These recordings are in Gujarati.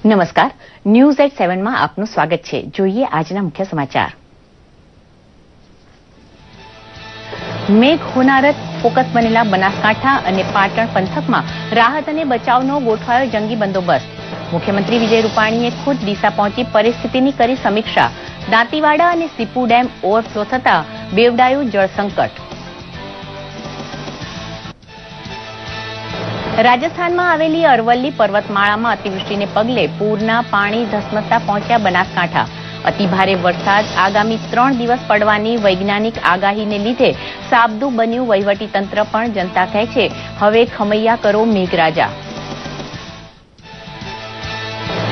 નમસ્કાર, ન્યૂઝ એટ 7 માં આપનું સ્વાગત છે. જોઈએ આજના મુખ્ય સમાચાર. મેઘ હોનારત ફોકસ બનેલા બનાસકાંઠા અને પાટણ પંથકમાં રાહત અને બચાવનો ગોઠવાયો જંગી બંદોબસ્ત. મુખ્યમંત્રી વિજય રૂપાણીએ ખુદ ડીસા પહોંચી પરિસ્થિતિની કરી સમીક્ષા. દાંતીવાડા અને સીપુ ડેમ ઓવરફ્લો થતા બેવડાયું જળસંકટ. રાજસ્થાનમાં આવેલી અરવલ્લી પર્વતમાળામાં અતિવૃષ્ટિને પગલે પૂરના પાણી ધસમસતા પહોંચ્યા બનાસકાંઠા. અતિભારે વરસાદ આગામી 3 દિવસ પડવાની વૈજ્ઞાનિક આગાહીને લીધે સાબદું બન્યું વહીવટીતંત્ર, પણ જનતા કહે છે હવે ખમૈયા કરો મેઘરાજા.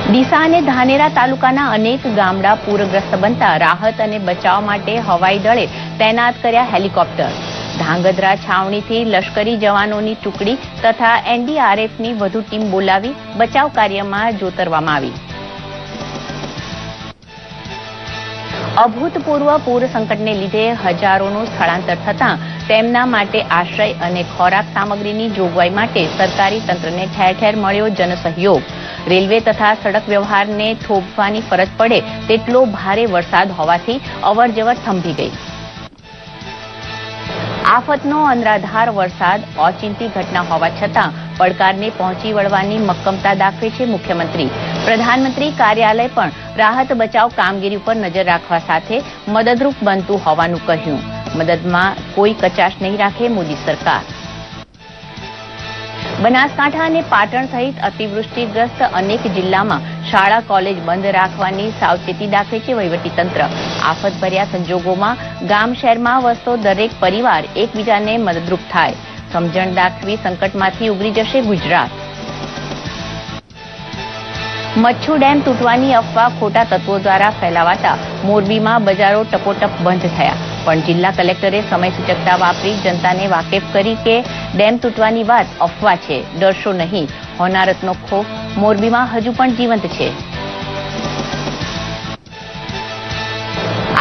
ડીસા અને ધાનેરા તાલુકાના અનેક ગામડા પૂરગ્રસ્ત બનતા રાહત અને બચાવ માટે હવાઈ દળે તૈનાત કર્યા હેલિકોપ્ટર. ધાંગધ્રા છાવણીથી લશ્કરી જવાનોની ટુકડી તથા એનડીઆરએફની વધુ ટીમ બોલાવી બચાવ કાર્યમાં જોતરવામાં આવી. અભૂતપૂર્વ પૂર સંકટને લીધે હજારોનું સ્થળાંતર થતાં તેમના માટે આશ્રય અને ખોરાક સામગ્રીની જોગવાઈ માટે સરકારી તંત્રને ઠેર ઠેર મળ્યો જનસહયોગ. રેલવે તથા સડક વ્યવહારને થોભવાની ફરજ પડે તેટલો ભારે વરસાદ હોવાથી અવરજવર થંભી ગઈ. આફતનો અનરાધાર વરસાદ ઓચિંતી ઘટના હોવા છતાં પડકારને પહોંચી વળવાની મક્કમતા દાખવે છે મુખ્યમંત્રી. પ્રધાનમંત્રી કાર્યાલય પણ રાહત બચાવ કામગીરી ઉપર નજર રાખવા સાથે મદદરૂપ બનતું હોવાનું કહ્યું. મદદમાં કોઈ કચાશ નહીં રાખે મોદી સરકાર. બનાસકાંઠા અને પાટણ સહિત અતિવૃષ્ટિગ્રસ્ત અનેક જિલ્લામાં શાળા કોલેજ બંધ રાખવાની સાવચેતી દાખવે છે વહીવટીતંત્ર. આફતભર્યા સંજોગોમાં ગામ શહેરમાં વસતો દરેક પરિવાર એકબીજાને મદદરૂપ થાય. સમજણ દાખવી સંકટમાંથી ઉગરી જશે ગુજરાત. મચ્છુ ડેમ તૂટવાની અફવા ખોટા તત્વો દ્વારા ફેલાવાતા મોરબીમાં બજારો ટપોટપ બંધ થયા. પણ જિલ્લા કલેક્ટરે સમયસૂચકતા વાપરી જનતાને વાકેફ કરી કે ડેમ તૂટવાની વાત અફવા છે, ડરશો નહીં. હોનારતનો ખોફ મોરબીમાં હજુ પણ જીવંત છે.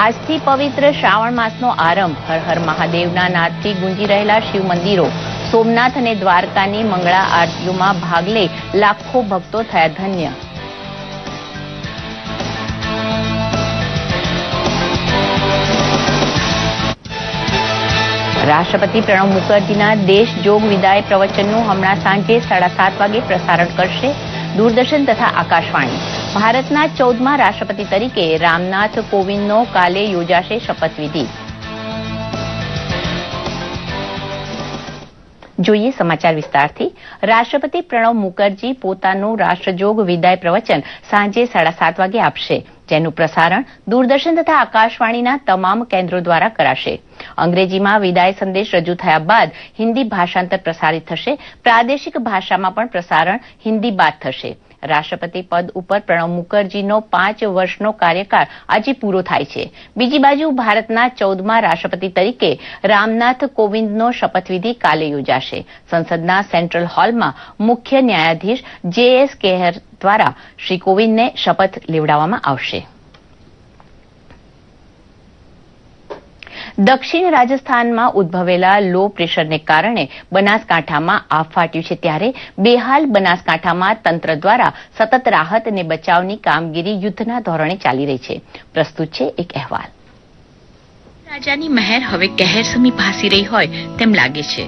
આજથી પવિત્ર શ્રાવણ માસનો આરંભ. હર હર મહાદેવના નાદથી ગુંજી રહેલા શિવ મંદિરો. સોમનાથ અને દ્વારકાની મંગળા આરતીઓમાં ભાગ લઈ લાખો ભક્તો થયા ધન્ય. રાષ્ટ્રપતિ પ્રણવ મુખર્જીના દેશ જોગ વિદાય પ્રવચનનું હમણાં સાંજે 7:30 વાગે પ્રસારણ કરશે દૂરદર્શન તથા આકાશવાણી. ભારતના 14મા રાષ્ટ્રપતિ તરીકે રામનાથ કોવિંદનો કાલે યોજાશે શપથવિધિ. જોઈએ સમાચાર વિસ્તારથી. રાષ્ટ્રપતિ પ્રણવ મુખર્જી પોતાનું રાષ્ટ્રજોગ વિદાય પ્રવચન સાંજે 7:30 વાગે આપશે, જેનું પ્રસારણ દૂરદર્શન તથા આકાશવાણીના તમામ કેન્દ્રો દ્વારા કરાશે. અંગ્રેજીમાં વિદાય સંદેશ રજૂ થયા બાદ હિન્દી ભાષાંતર પ્રસારિત થશે. પ્રાદેશિક ભાષામાં પણ પ્રસારણ હિન્દી બાદ થશે. રાષ્ટ્રપતિ પદ ઉપર પ્રણવ મુખર્જીનો 5 વર્ષનો કાર્યકાળ આજે પૂરો થાય છે. બીજી બાજુ ભારતના 14મા રાષ્ટ્રપતિ તરીકે રામનાથ કોવિંદનો શપથવિધિ કાલે યોજાશે. સંસદના સેન્ટ્રલ હોલમાં મુખ્ય ન્યાયાધીશ JS કેહર દ્વારા શ્રી કોવિંદને શપથ લેવડાવવામાં આવશે. દક્ષિણ રાજસ્થાનમાં ઉદ્ભવેલા લો પ્રેશરને કારણે બનાસકાંઠામાં આફ ફાટ્યું છે, ત્યારે બેહાલ બનાસકાંઠામાં તંત્ર દ્વારા સતત રાહત અને બચાવની કામગીરી યુદ્ધના ધોરણે ચાલી રહી છે. પ્રસ્તુત છે એક અહેવાલ. રાજાની મહેર હવે કહેર સમી ભાસી રહી હોય તેમ લાગે છે.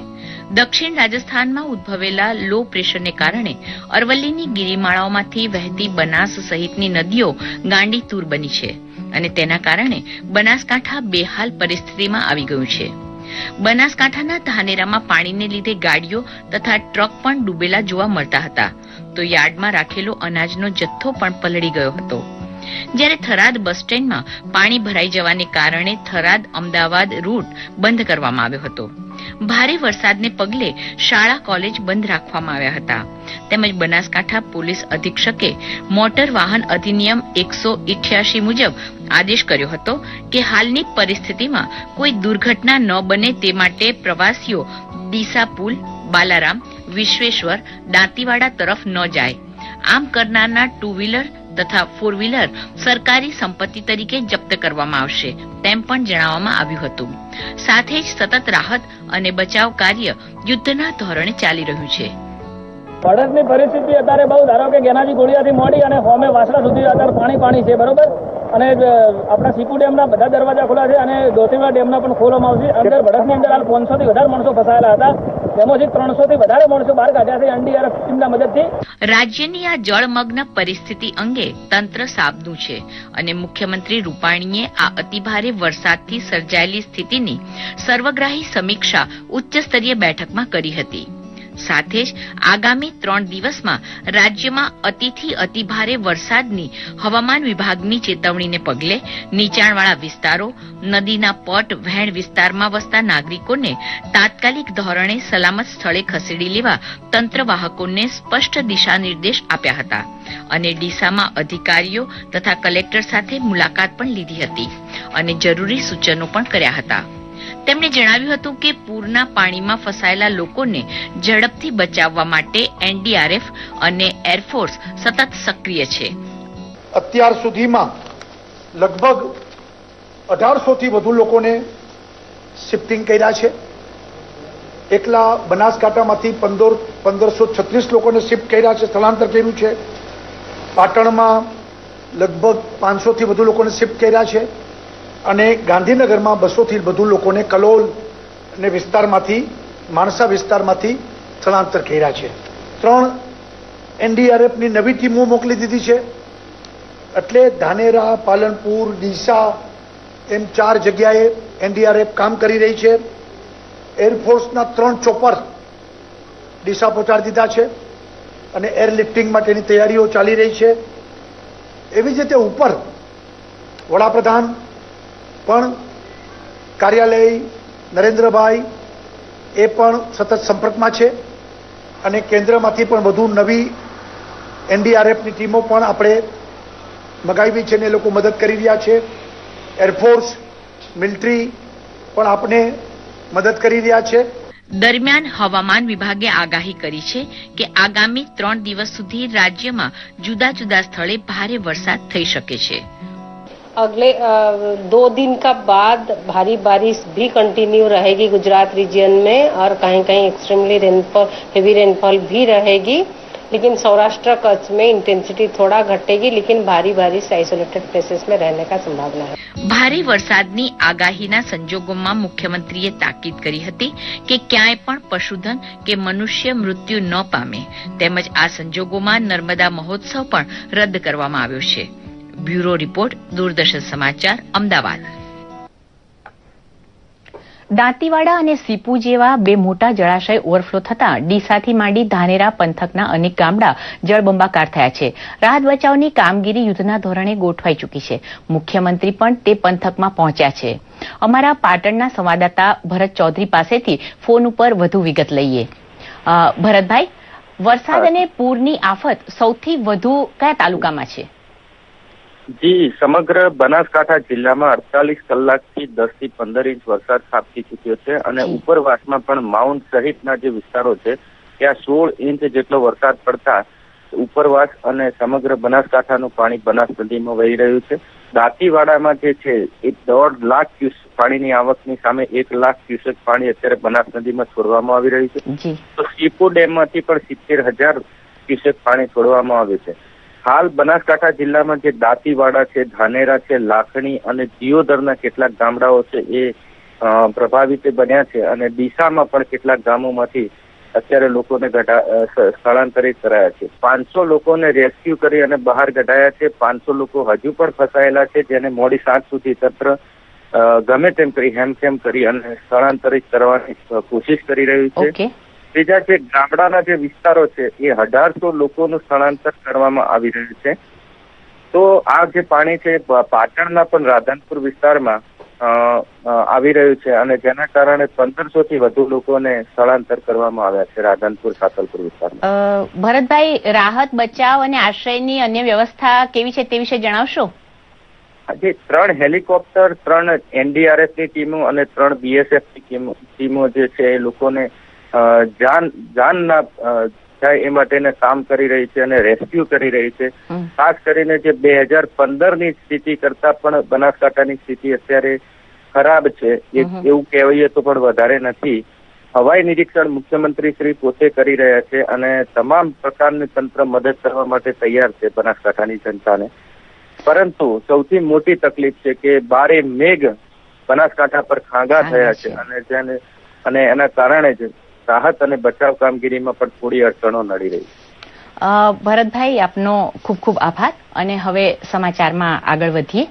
દક્ષિણ રાજસ્થાનમાં ઉદ્ભવેલા લો પ્રેશરને કારણે અરવલ્લીની ગિરિમાળાઓમાંથી વહેતી બનાસ સહિતની નદીઓ ગાંડીતૂર બની છે અને તેના કારણે બનાસકાંઠા બેહાલ પરિસ્થિતિમાં આવી ગયું છે. બનાસકાંઠાના ધાનેરામાં પાણીને લીધે ગાડીઓ તથા ટ્રક પણ ડૂબેલા જોવા મળતા હતા, તો યાર્ડમાં રાખેલો અનાજનો જથ્થો પણ પલળી ગયો હતો. જ્યારે થરાદ બસ સ્ટેન્ડમાં પાણી ભરાઈ જવાને કારણે થરાદ અમદાવાદ રૂટ બંધ કરવામાં આવ્યો હતો. ભારે વરસાદને પગલે શાળા કોલેજ બંધ રાખવામાં આવ્યા હતા. તેમજ બનાસકાંઠા પોલીસ અધિક્ષકે મોટર વાહન અધિનિયમ 188 મુજબ આદેશ કર્યો હતો કે હાલની પરિસ્થિતિમાં કોઈ દુર્ઘટના ન બને તે માટે પ્રવાસીઓ ડીસા પુલ, બાલારામ, વિશ્વેશ્વર, દાંતીવાડા તરફ ન જાય. આમ કરનારના 2 વ્હીલર તથા 4 વ્હીલર સરકારી સંપત્તિ તરીકે જપ્ત કરવામાં આવશે તેમ પણ જણાવવામાં આવ્યું હતું. સાથે જ સતત રાહત અને બચાવ કાર્ય યુદ્ધના ધોરણે ચાલી રહ્યું છે. પડસની પરિસ્થિતિ અત્યારે બહુ, ધારો કે ગેનાજી ગોળિયાથી મોડી અને હોમે વાસણા સુધી અત્યારે પાણી છે, બરોબર. અને આપણા સીપુ ડેમના બધા દરવાજા ખુલ્લા છે અને દોતીવા ડેમના પણ ખોલવામાં આવશે. અંદર ભડસની અંદર હાલ 500 થી વધારે માણસો ફસાયેલા હતા, તેમાંથી 300 થી વધારે માણસો બહાર કાઢ્યા છે એનડીઆરએફ ટીમના મદદથી. રાજ્યની આ જળમગ્ન પરિસ્થિતિ અંગે તંત્ર સાબદું છે અને મુખ્યમંત્રી રૂપાણીએ આ અતિભારે વરસાદથી સર્જાયેલી સ્થિતિની સર્વગ્રાહી સમીક્ષા ઉચ્ચ સ્તરીય બેઠકમાં કરી હતી. સાથે જ આગામી 3 દિવસમાં રાજ્યમાં અતિથી અતિભારે વરસાદની હવામાન વિભાગની ચેતવણીને પગલે નીચાણવાળા વિસ્તારો, નદીના પટ વહેણ વિસ્તારમાં વસતા નાગરિકોને તાત્કાલિક ધોરણે સલામત સ્થળે ખસેડી લેવા તંત્રવાહકોને સ્પષ્ટ દિશા નિર્દેશ આપ્યા હતા અને ડીસામાં અધિકારીઓ તથા કલેક્ટર સાથે મુલાકાત પણ લીધી હતી અને જરૂરી સૂચનો પણ કર્યા હતા. તેમણે જણાવ્યું હતું કે પૂરના પાણીમાં ફસાયેલા લોકોને ઝડપથી બચાવવા માટે એનડીઆરએફ અને એરફોર્સ સતત સક્રિય છે. અત્યાર સુધીમાં લગભગ 1800 થી વધુ લોકોને શિફ્ટિંગ કર્યા છે. એકલા બનાસકાંઠામાંથી 1536 લોકોને શિફ્ટ કર્યા છે, સ્થળાંતર કર્યું છે. પાટણમાં લગભગ 500 થી વધુ લોકોને શિફ્ટ કર્યા છે અને ગાંધીનગરમાં 200 થી વધુ લોકોને કલોલ અને વિસ્તારમાંથી, માણસા વિસ્તારમાંથી સ્થળાંતર કર્યા છે. 3 એનડીઆરએફની નવી ટીમો મોકલી દીધી છે. એટલે ધાનેરા, પાલનપુર, ડીસા એમ 4 જગ્યાએ એનડીઆરએફ કામ કરી રહી છે. એરફોર્સના 3 ચોપર ડીસા પહોંચાડી દીધા છે અને એરલિફ્ટિંગ માટેની તૈયારીઓ ચાલી રહી છે. એવી જ રીતે ઉપર વડાપ્રધાન પણ કાર્યાલય નરેન્દ્રભાઈ એ પણ સતત સંપર્કમાં છે અને કેન્દ્રમાંથી પણ વધુ નવી એનડીઆરએફની ટીમો પણ આપણે મગાવી છે ને એ લોકો મદદ કરી રહ્યા છે. એરફોર્સ, મિલિટરી પણ આપણે મદદ કરી રહ્યા છે. દરમિયાન હવામાન વિભાગે આગાહી કરી છે કે આગામી 3 દિવસ સુધી રાજ્યમાં જુદા જુદા સ્થળે ભારે વરસાદ થઈ શકે છે. अगले 2 दिन का बाद भारी बारिश भी कंटिन्यू रहेगी गुजरात रीजन में और कहीं कहीं एक्सट्रीमली रेनफॉल, हेवी रेनफॉल भी रहेगी. लेकिन सौराष्ट्र कच्छ में इंटेंसिटी थोड़ा घटेगी, लेकिन भारी बारिश आइसोलेटेड प्लेसेस में रहने का संभावना है. ભારે વરસાદની આગાહીના સંજોગોમાં મુખ્યમંત્રીએ તાકીદ કરી હતી કે ક્યાંય પણ પશુધન કે મનુષ્ય મૃત્યુ ન પામે, તેમજ આ સંજોગોમાં નર્મદા મહોત્સવ પણ રદ કરવામાં આવ્યો છે. બ્યુરો રિપોર્ટ, દૂરદર્શન સમાચાર, અમદાવાદ. દાંતીવાડા અને સીપુ જેવા 2 મોટા જળાશય ઓવરફ્લો થતા ડીસાથી માંડી ધાનેરા પંથકના અનેક ગામડા જળબંબાકાર થયા છે. રાહત બચાવની કામગીરી યુદ્ધના ધોરણે ગોઠવાઈ ચૂકી છે. મુખ્યમંત્રી પણ તે પંથકમાં પહોંચ્યા છે. અમારા પાટણના સંવાદદાતા ભરત ચૌધરી પાસેથી ફોન ઉપર વધુ વિગત લઈએ. ભરતભાઈ, વરસાદ અને પૂરની આફત સૌથી વધુ કયા તાલુકામાં છે? જી, સમગ્ર બનાસકાંઠા જિલ્લામાં 48 કલાકથી 10 થી 15 ઇંચ વરસાદ ખાબકી ચૂક્યો છે અને ઉપરવાસમાં પણ માઉન્ટ સહિતના જે વિસ્તારો છે ત્યાં 16 ઇંચ જેટલો વરસાદ પડતા ઉપરવાસ અને સમગ્ર બનાસકાંઠાનું પાણી બનાસ નદીમાં વહી રહ્યું છે. દાંતીવાડામાં જે છે એ 1.5 લાખ ક્યુસેક પાણીની આવકની સામે 1 લાખ ક્યુસેક પાણી અત્યારે બનાસ નદીમાં છોડવામાં આવી રહ્યું છે. તો સીપુ ડેમમાંથી પણ 70,000 ક્યુસેક પાણી છોડવામાં આવ્યું છે. હાલ બનાસકાંઠા જિલ્લામાં જે દાંતીવાડા છે, ધાનેરા છે, લાખણી અને દિયોદરના કેટલાક ગામડાઓ છે એ પ્રભાવિત બન્યા છે અને ડીસામાં પણ કેટલાક ગામોમાંથી અત્યારે લોકોને સ્થળાંતરિત કરાયા છે. 500 લોકોને રેસ્ક્યુ કરી અને બહાર કઢાયા છે. 500 લોકો હજુ પણ ફસાયેલા છે, જેને મોડી સાંજ સુધી તંત્ર ગમે તેમ કરી હેમખેમ કરી અને સ્થળાંતરિત કરવાની કોશિશ કરી રહ્યું છે. બીજા જે ગામડાના જે વિસ્તારો છે એ 1800 લોકોનું સ્થળાંતર કરવામાં આવી રહ્યું છે. તો આ જે પાણી છે પાટણના પણ રાધનપુર વિસ્તારમાં આવી રહ્યું છે અને જેના કારણે 1500 થી વધુ લોકોને સ્થળાંતર કરવામાં આવ્યા છે રાધનપુર, સાતલપુર વિસ્તારમાં. ભરતભાઈ, રાહત બચાવ અને આશ્રયની અન્ય વ્યવસ્થા કેવી છે તે વિશે જણાવશો? આજે 3 હેલિકોપ્ટર, 3 એનડીઆરએફની ટીમો અને 3 બીએસએફની ટીમો જે છે એ લોકોને જાન ના થાય એ માટેને કામ કરી રહી છે અને રેસ્ક્યુ કરી રહી છે. ખાસ કરીને જે 2015ની સ્થિતિ કરતા પણ બનાસકાંઠાની સ્થિતિ અત્યારે ખરાબ છે, એવું કહેવાય તો પણ વધારે નથી. હવાઈ નિરીક્ષણ મુખ્યમંત્રી શ્રી પોતે કરી રહ્યા છે અને તમામ પ્રકારની તંત્ર મદદ કરવા માટે તૈયાર છે બનાસકાંઠાની જનતાને. પરંતુ સૌથી મોટી તકલીફ છે કે બારે મેઘ બનાસકાંઠા પર ખાંગા થયા છે અને એના કારણે જ રાહત અને બચાવ કામગીરીમાં પણ થોડી અડચણો નડી રહી છે. ભરતભાઈ, આપનો ખૂબ ખૂબ આભાર. અને હવે સમાચારમાં આગળ વધીએ.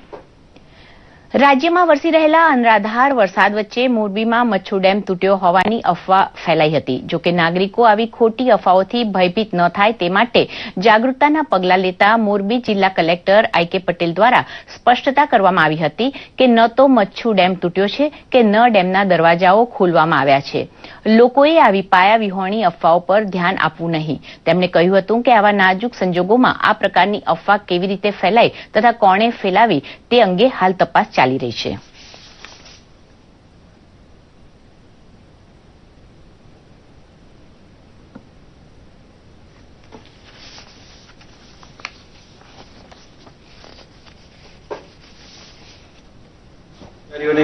રાજ્યમાં વરસી રહેલા અનરાધાર વરસાદ વચ્ચે મોરબીમાં મચ્છુ ડેમ તૂટ્યો હોવાની અફવા ફેલાઈ હતી. જોકે નાગરિકો આવી ખોટી અફવાઓથી ભયભીત ન થાય તે માટે જાગૃતતાના પગલાં લેતા મોરબી જિલ્લા કલેક્ટર આઈ.કે. પટેલ દ્વારા સ્પષ્ટતા કરવામાં આવી હતી કે ન તો મચ્છુ ડેમ તૂટ્યો છે કે ન ડેમના દરવાજાઓ ખોલવામાં આવ્યા છે. લોકોએ આવી પાયા વિહોણી અફવાઓ પર ધ્યાન આપવું નહીં. તેમણે કહ્યું હતું કે આવા નાજુક સંજોગોમાં આ પ્રકારની અફવા કેવી રીતે ફેલાઈ તથા કોણે ફેલાવી તે અંગે હાલ તપાસ ચાલી રહી છે.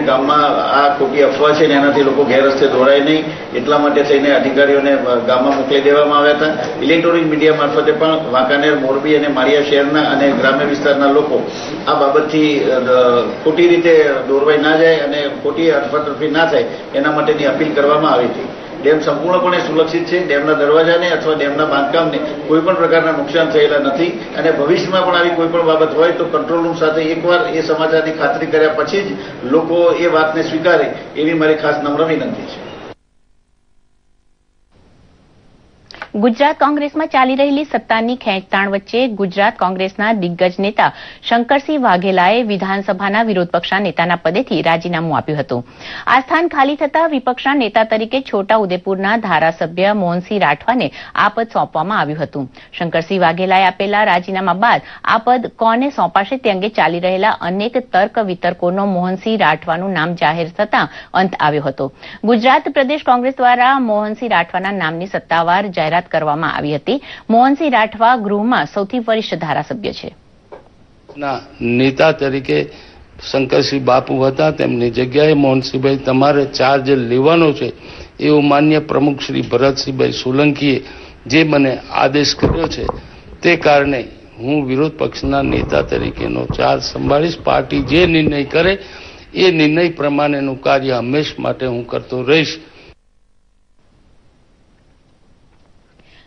ગામમાં આ ખોટી અફવા છે ને એનાથી લોકો ગેરરસ્તે દોરાય નહીં એટલા માટે થઈને અધિકારીઓને ગામમાં મોકલી દેવામાં આવ્યા હતા. ઇલેક્ટ્રોનિક મીડિયા મારફતે પણ વાંકાનેર, મોરબી અને માળિયા શહેરના અને ગ્રામ્ય વિસ્તારના લોકો આ બાબતથી ખોટી રીતે દોરવાઈ ના જાય અને ખોટી અફરાતફરી ના થાય એના માટેની અપીલ કરવામાં આવી હતી. ડેમ સંપૂર્ણપણે સુરક્ષિત છે. ડેમના દરવાજાને અથવા ડેમના બાંધકામને કોઈ પણ પ્રકારના નુકસાન થયેલા નથી અને ભવિષ્યમાં પણ આવી કોઈ પણ બાબત હોય તો કંટ્રોલ રૂમ સાથે એકવાર એ સમાચારની ખાતરી કર્યા પછી જ લોકો એ વાતને સ્વીકારે એવી મારી ખાસ નમ્ર વિનંતી છે. ગુજરાત કોંગ્રેસમાં ચાલી રહેલી સત્તાની ખેંચતાણ વચ્ચે ગુજરાત કોંગ્રેસના દિગ્ગજ નેતા શંકરસિંહ વાઘેલાએ વિધાનસભાના વિરોધ પક્ષના નેતાના પદેથી રાજીનામું આપ્યું હતું. આ સ્થાન ખાલી થતા વિપક્ષના નેતા તરીકે છોટા ઉદેપુરના ધારાસભ્ય મોહનસિંહ રાઠવાને આ પદ સોંપવામાં આવ્યું હતું. શંકરસિંહ વાઘેલાએ આપેલા રાજીનામા બાદ આ પદ કોને સોંપાશે તે અંગે ચાલી રહેલા અનેક તર્ક વિતર્કોનો મોહનસિંહ રાઠવાનું નામ જાહેર થતાં અંત આવ્યો હતો. ગુજરાત પ્રદેશ કોંગ્રેસ દ્વારા મોહનસિંહ રાઠવાના નામની સત્તાવાર જાહેરાત કરવામાં આવી હતી. મોહનસિંહ રાઠવા ગૃહમાં સૌથી વરિષ્ઠ ધારાસભ્ય છે. નેતા તરીકે શંકરસિંહ બાપુ હતા, તેમની જગ્યાએ મોહનસિંહભાઈ તમારે ચાર્જ લેવાનો છે એવું માન્ય પ્રમુખ શ્રી ભરતસિંહભાઈ સોલંકીએ જે મને આદેશ કર્યો છે તે કારણે હું વિરોધ પક્ષના નેતા તરીકેનો ચાર્જ સંભાળીશ. પાર્ટી જે નિર્ણય કરે એ નિર્ણય પ્રમાણેનું કાર્ય હંમેશ માટે હું કરતો રહીશ.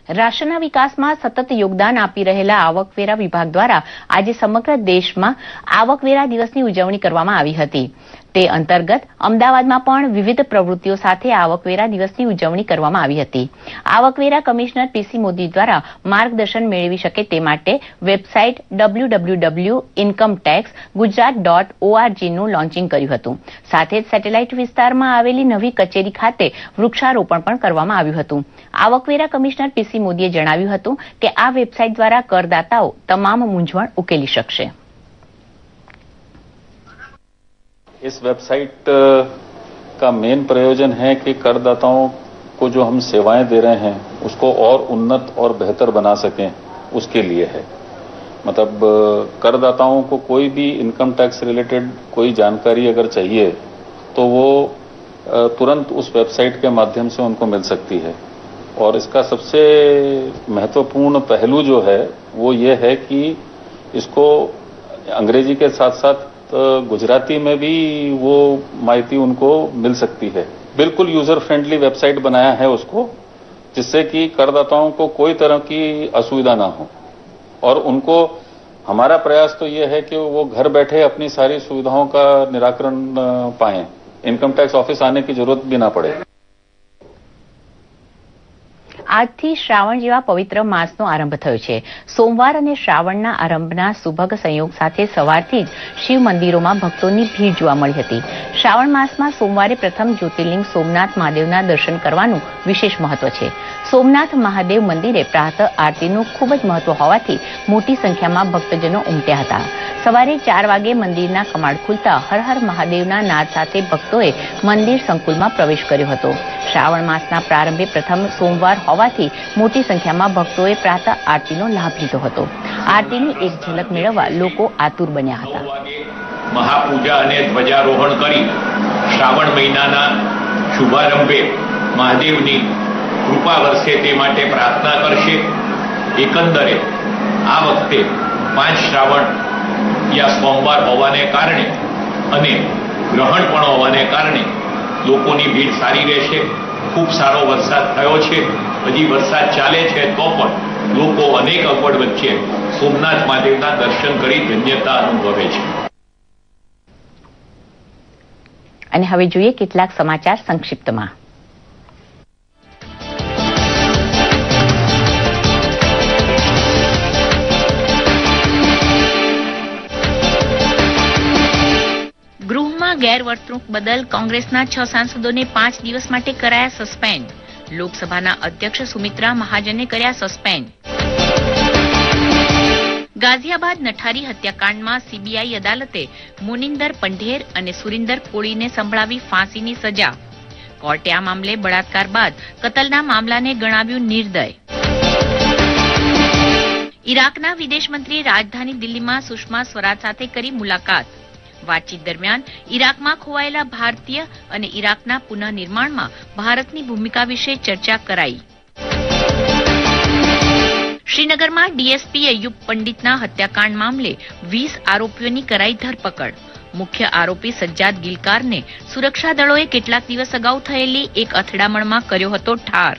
રાષ્ટ્રના વિકાસમાં સતત યોગદાન આપી રહેલા આવકવેરા વિભાગ દ્વારા આજે સમગ્ર દેશમાં આવકવેરા દિવસની ઉજવણી કરવામાં આવી હતી. તે અંતર્ગત અમદાવાદમાં પણ વિવિધ પ્રવૃત્તિઓ સાથે આવકવેરા દિવસની ઉજવણી કરવામાં આવી હતી. આવકવેરા કમિશનર પીસી મોદી દ્વારા માર્ગદર્શન મેળવી શકે તે માટે વેબસાઇટ www.incometaxgujarat.org નું લોન્ચિંગ કર્યું હતું. સાથે જ સેટેલાઇટ વિસ્તારમાં આવેલી નવી કચેરી ખાતે વૃક્ષારોપણ પણ કરવામાં આવ્યું હતું. આવકવેરા કમિશનર પીસી મોદીએ જણાવ્યું હતું કે આ વેબસાઇટ દ્વારા કરદાતાઓ તમામ મૂંઝવણ ઉકેલી શકશે. इस वेबसाइट का मेन प्रयोजन है कि करदाताओं को जो हम सेवाएं दे रहे हैं उसको और उन्नत और बेहतर बना सकें, उसके लिए है. मतलब करदाताओं को कोई भी इनकम टैक्स रिलेटेड कोई जानकारी अगर चाहिए तो वो तुरंत उस वेबसाइट के माध्यम से उनको मिल सकती है. और इसका सबसे महत्वपूर्ण पहलू जो है वो ये है कि इसको अंग्रेजी के साथ साथ गुजराती में भी वो माहिती उनको मिल सकती है. बिल्कुल यूजर फ्रेंडली वेबसाइट बनाया है उसको, जिससे कि करदाताओं को कोई तरह की असुविधा ना हो. और उनको हमारा प्रयास तो ये है कि वो घर बैठे अपनी सारी सुविधाओं का निराकरण पाएं, इनकम टैक्स ऑफिस आने की जरूरत भी ना पड़े. આજથી શ્રાવણ જેવા પવિત્ર માસનો આરંભ થયો છે. સોમવાર અને શ્રાવણના આરંભના સુભગ સંયોગ સાથે સવારથી જ શિવ મંદિરોમાં ભક્તોની ભીડ જોવા મળી હતી. શ્રાવણ માસમાં સોમવારે પ્રથમ જ્યોતિર્લિંગ સોમનાથ મહાદેવના દર્શન કરવાનું વિશેષ મહત્વ છે. સોમનાથ મહાદેવ મંદિરે પ્રાતઃ આરતીનું ખૂબ જ મહત્વ હોવાથી મોટી સંખ્યામાં ભક્તજનો ઉમટ્યા હતા. સવારે 4 વાગે મંદિરના કમાડ ખુલતા હર હર મહાદેવના નાદ સાથે ભક્તોએ મંદિર સંકુલમાં પ્રવેશ કર્યો હતો. શ્રાવણ માસના પ્રારંભે પ્રથમ સોમવાર હોવાથી મોટી સંખ્યામાં ભક્તોએ પ્રાતઃ આરતીનો લાભ લીધો હતો. આરતીની એક ઝલક મેળવવા લોકો આતુર બન્યા હતા. મહાપૂજા અને ધ્વજારોહણ કરી શ્રાવણ મહિનાના શુભારંભે મહાદેવની કૃપા વરસે તે માટે પ્રાર્થના કરશે. એકંદરે આ વખતે 5 શ્રાવણ યા સોમવાર હોવાને કારણે અને ગ્રહણ પણ હોવાને કારણે લોકોની ભીડ સારી રહેશે. ખૂબ સારો વરસાદ થયો છે. હજી વરસાદ ચાલે છે તો પણ લોકો અનેક અગવડ વચ્ચે સોમનાથ મહાદેવના દર્શન કરી ધન્યતા અનુભવે છે. અને હવે જોઈએ કેટલાક સમાચાર સંક્ષિપ્તમાં. ગૃહમાં ગેરવર્તણૂક બદલ કોંગ્રેસના 6 સાંસદોને 5 દિવસ માટે કરાયા સસ્પેન્ડ. લોકસભાના અધ્યક્ષ સુમિત્રા મહાજને કર્યા સસ્પેન્ડ. ગાઝિયાબાદ નઠારી હત્યાકાંડમાં સીબીઆઈ અદાલતે મુનિંદર પંઢેર અને સુરિંદર કોળીને સંભળાવી ફાંસીની સજા. કોર્ટે આ મામલે બળાત્કાર બાદ કતલના મામલાને ગણાવ્યું નિર્દય. ઇરાકના વિદેશમંત્રીએ રાજધાની દિલ્હીમાં સુષ્મા સ્વરાજ સાથે કરી મુલાકાત. વાતચીત દરમિયાન ઇરાકમાં ખોવાયેલા ભારતીય અને ઇરાકના પુનઃનિર્માણમાં ભારતની ભૂમિકા વિશે ચર્ચા કરાઈ. શ્રીનગરમાં ડીએસપી અયુબ પંડિતના હત્યાકાંડ મામલે 20 આરોપીઓની કરાઈ ધરપકડ. મુખ્ય આરોપી સજ્જાદ ગિલકારને સુરક્ષા દળોએ કેટલાક દિવસ અગાઉ થયેલી એક અથડામણમાં કર્યો હતો ઠાર.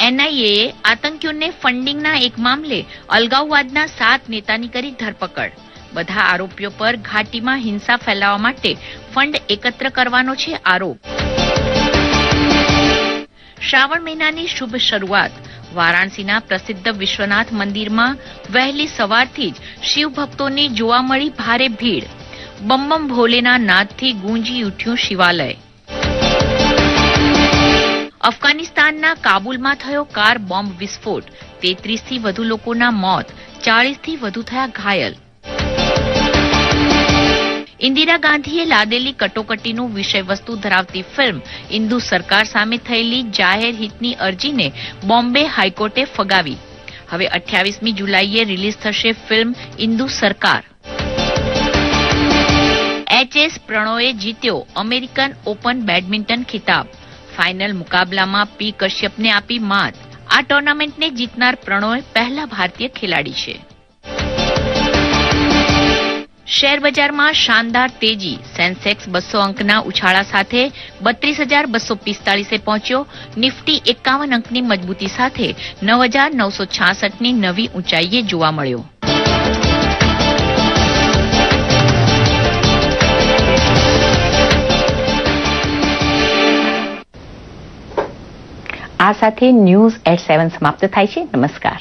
એનઆઈએએ આતંકીઓને ફંડિંગના એક મામલે અલગાવવાદના 7 નેતાની કરી ધરપકડ. બધા આરોપીઓ પર ઘાટીમાં હિંસા ફેલાવવા માટે ફંડ એકત્ર કરવાનો છે આરોપ. શ્રાવણ મહિનાની શુભ શરૂઆત. વારાણસીના પ્રસિદ્ધ વિશ્વનાથ મંદિરમાં વહેલી સવારથી જ શિવ ભક્તોની જોવા મળી ભારે ભીડ. બમ બમ ભોલેના નાદથી ગુંજી ઉઠ્યું શિવાલય. અફઘાનિસ્તાનના કાબુલમાં થયો કાર બોમ્બ વિસ્ફોટ. 33થી વધુ લોકોના મોત, 40થી વધુ થયા ઘાયલ. ઇન્દિરા ગાંધીએ લાદેલી કટોકટીનું વિષયવસ્તુ ધરાવતી ફિલ્મ ઇન્દુ સરકાર સામે થયેલી જાહેર હિતની અરજીને બોમ્બે હાઈકોર્ટે ફગાવી. હવે 28મી જુલાઈએ રિલીઝ થશે ફિલ્મ ઇન્દુ સરકાર. એચએસ પ્રણોએ જીત્યો અમેરિકન ઓપન બેડમિન્ટન ખિતાબ. ફાઇનલ મુકાબલામાં પી કશ્યપને આપી માત. આ ટુર્નામેન્ટને જીતનાર પ્રણોય પહેલા ભારતીય ખેલાડી છે. શેર બજારમાં શાનદાર તેજી. સેન્સેક્સ 200 અંકના ઉછાળા સાથે 32,245 પહોંચ્યો. નિફ્ટી 51 અંકની મજબૂતી સાથે 9,966ની નવી ઊંચાઈએ જોવા મળ્યો. આ સાથે ન્યૂઝ એટ 7 સમાપ્ત થાય છે. નમસ્કાર.